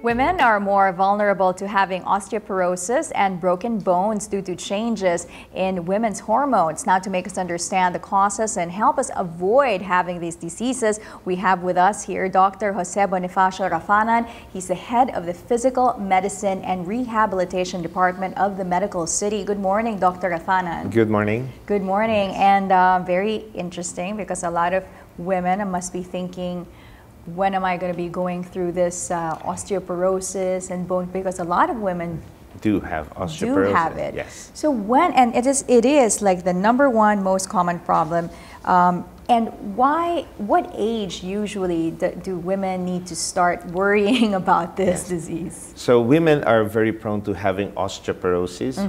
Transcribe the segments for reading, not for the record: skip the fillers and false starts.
Women are more vulnerable to having osteoporosis and broken bones due to changes in women's hormones. Now, to make us understand the causes and help us avoid having these diseases, we have with us here Doctor Jose Bonifacio Rafanan. He's the head of the Physical Medicine and Rehabilitation Department of the Medical City. Good morning, Dr. Rafanan. Good morning. Good morning. And very interesting, because a lot of women must be thinking, when am I going to be going through this osteoporosis and bone? Because a lot of women do have osteoporosis. Do have it. Yes. So when, and it is like the #1 most common problem. And why? What age usually do women need to start worrying about this disease? So women are very prone to having osteoporosis,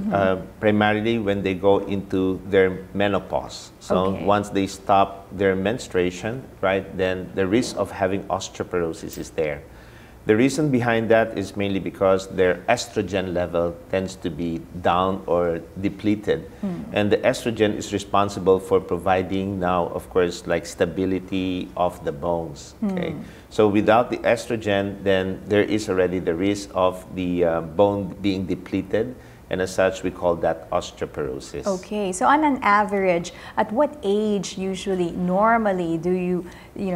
primarily when they go into their menopause. So once they stop their menstruation, right, then the risk of having osteoporosis is there. The reason behind that is mainly because their estrogen level tends to be down or depleted. And the estrogen is responsible for providing now, of course, like stability of the bones. Okay? So without the estrogen, then there is already the risk of the bone being depleted. And as such, we call that osteoporosis. Okay, so on an average, at what age usually, normally, do you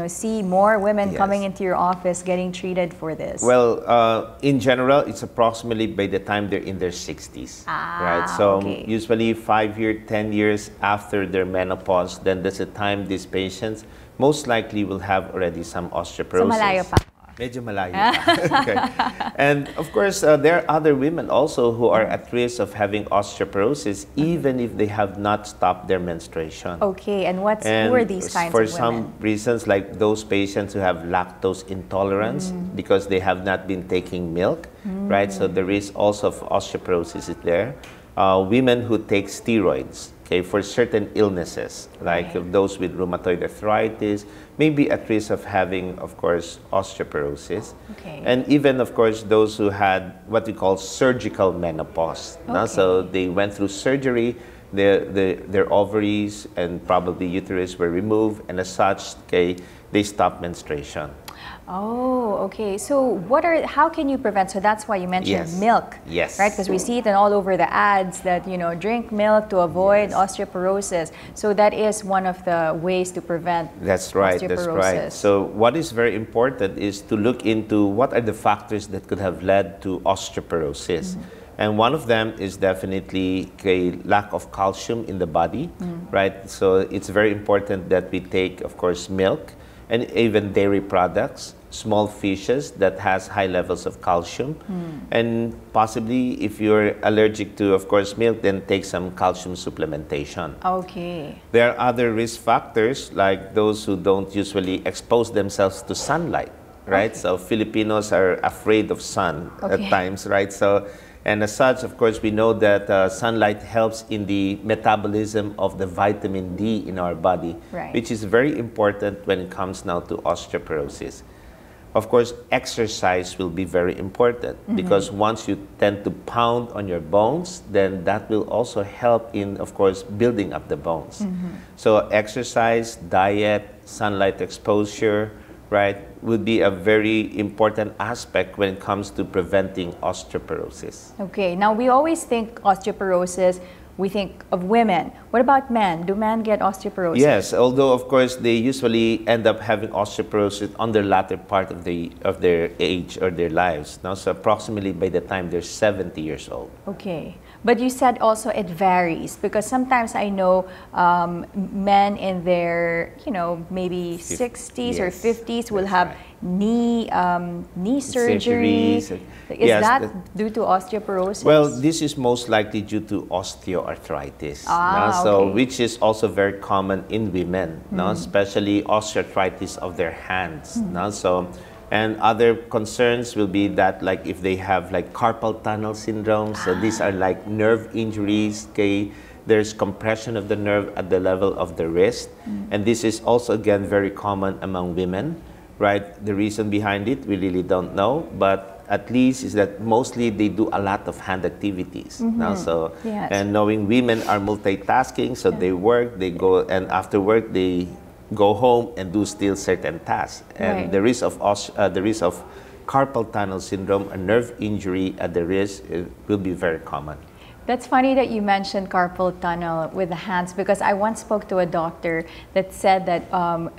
see more women coming into your office getting treated for this? Well, in general, it's approximately by the time they're in their 60s, right? So usually 5 years, 10 years after their menopause, then that's the time these patients most likely will have already some osteoporosis. So malayo pa. Medyo malayo pa. Okay. And of course, there are other women also who are at risk of having osteoporosis even if they have not stopped their menstruation. Okay, and who are these kinds of women? For some reasons, like those patients who have lactose intolerance because they have not been taking milk, right? So the risk also of osteoporosis is there. Women who take steroids, okay, for certain illnesses, like those with rheumatoid arthritis, may be at risk of having, of course, osteoporosis. Okay. And even, of course, those who had what we call surgical menopause. Okay. So they went through surgery, their ovaries and probably uterus were removed, and as such, okay, they stopped menstruation. Oh, okay. So how can you prevent? So that's why you mentioned milk. Yes. Right? Because we see it in all over the ads that, drink milk to avoid osteoporosis. So that is one of the ways to prevent osteoporosis. That's right. So what is very important is to look into what are the factors that could have led to osteoporosis. And one of them is definitely a lack of calcium in the body, right? So it's very important that we take, of course, milk, and even dairy products, small fishes that has high levels of calcium. And possibly if you're allergic to, of course, milk, then take some calcium supplementation. Okay. There are other risk factors, like those who don't usually expose themselves to sunlight, right? So Filipinos are afraid of sun at times, right? So, and as such, of course, we know that sunlight helps in the metabolism of the vitamin D in our body, which is very important when it comes now to osteoporosis. Of course, exercise will be very important because once you tend to pound on your bones, then that will also help in, of course, building up the bones. So exercise, diet, sunlight exposure, right, would be a very important aspect when it comes to preventing osteoporosis. Okay, now we always think osteoporosis, we think of women. What about men? Do men get osteoporosis? Yes, although of course they usually end up having osteoporosis on the latter part of their age or their lives. Now, so approximately by the time they're 70 years old. Okay. But you said also it varies, because sometimes I know men in their, maybe 60s or 50s will have knee surgery. Is that due to osteoporosis? Well, this is most likely due to osteoarthritis, which is also very common in women, especially osteoarthritis of their hands. And other concerns will be that, like, if they have like carpal tunnel syndrome, so these are like nerve injuries, okay? There's compression of the nerve at the level of the wrist. And this is also, again, very common among women, right? The reason behind it, we really don't know, but at least is that mostly they do a lot of hand activities. And knowing women are multitasking, so they work, they go, and after work, they go home and do still certain tasks. And the risk of carpal tunnel syndrome, a nerve injury at the wrist, will be very common. That's funny that you mentioned carpal tunnel with the hands, because I once spoke to a doctor that said that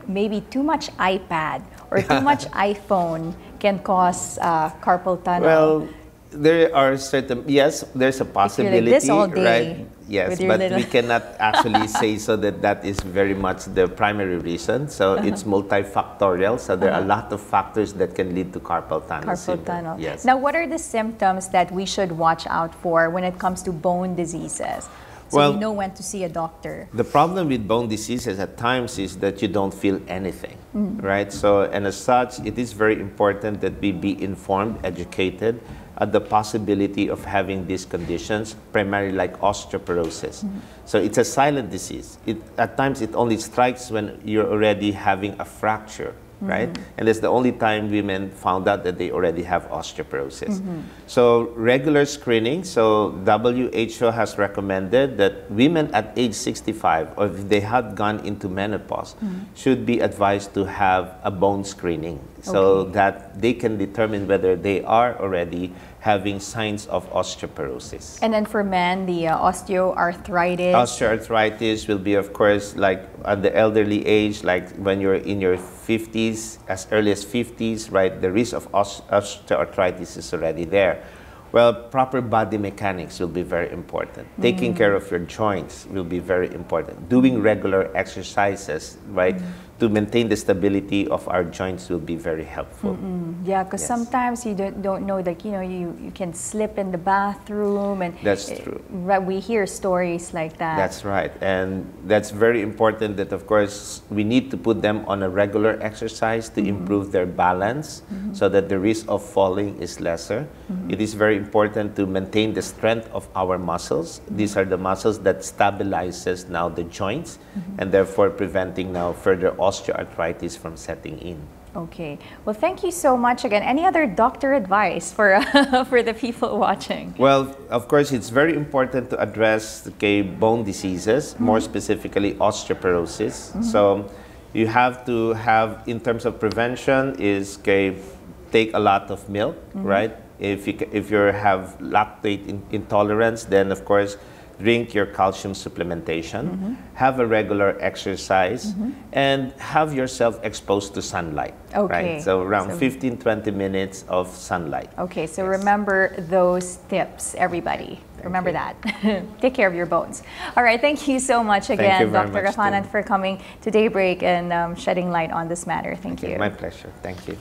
maybe too much iPad or too much iPhone can cause carpal tunnel. Well, there are certain, yes, there's a possibility, like this all day, right? Yes, but we cannot actually say so that that is very much the primary reason. So it's multifactorial. So there are a lot of factors that can lead to carpal tunnel syndrome. Yes. Now, what are the symptoms that we should watch out for when it comes to bone diseases? So we know when to see a doctor. The problem with bone diseases at times is that you don't feel anything, right? So, and as such, it is very important that we be informed, educated, at the possibility of having these conditions, primarily like osteoporosis. So it's a silent disease. At times it only strikes when you're already having a fracture, right? And that's the only time women found out that they already have osteoporosis. So regular screening, so WHO has recommended that women at age 65, or if they had gone into menopause, should be advised to have a bone screening so that they can determine whether they are already having signs of osteoporosis. And then for men, the osteoarthritis? Osteoarthritis will be, of course, like at the elderly age, like when you're in your 50s, as early as 50s, right? The risk of osteoarthritis is already there. Well, proper body mechanics will be very important. Taking care of your joints will be very important. Doing regular exercises, right, to maintain the stability of our joints will be very helpful. Yeah, because sometimes you don't know, like, you know, you can slip in the bathroom. And that's true. We hear stories like that. That's right. And that's very important that, of course, we need to put them on a regular exercise to improve their balance so that the risk of falling is lesser. It is very important to maintain the strength of our muscles. These are the muscles that stabilizes now the joints and therefore preventing now further osteoarthritis from setting in. Okay. Well, thank you so much again. Any other doctor advice for for the people watching? Well, of course, it's very important to address bone diseases, more specifically osteoporosis. So you have to have, in terms of prevention, is take a lot of milk, right? If you have lactate intolerance, then of course drink your calcium supplementation, have a regular exercise, and have yourself exposed to sunlight. Right? So around 15-20 minutes of sunlight. Okay, so remember those tips, everybody. Remember that. Take care of your bones. All right, thank you so much again, Dr. Rafanan, for coming to Daybreak and shedding light on this matter. Thank you. My pleasure. Thank you.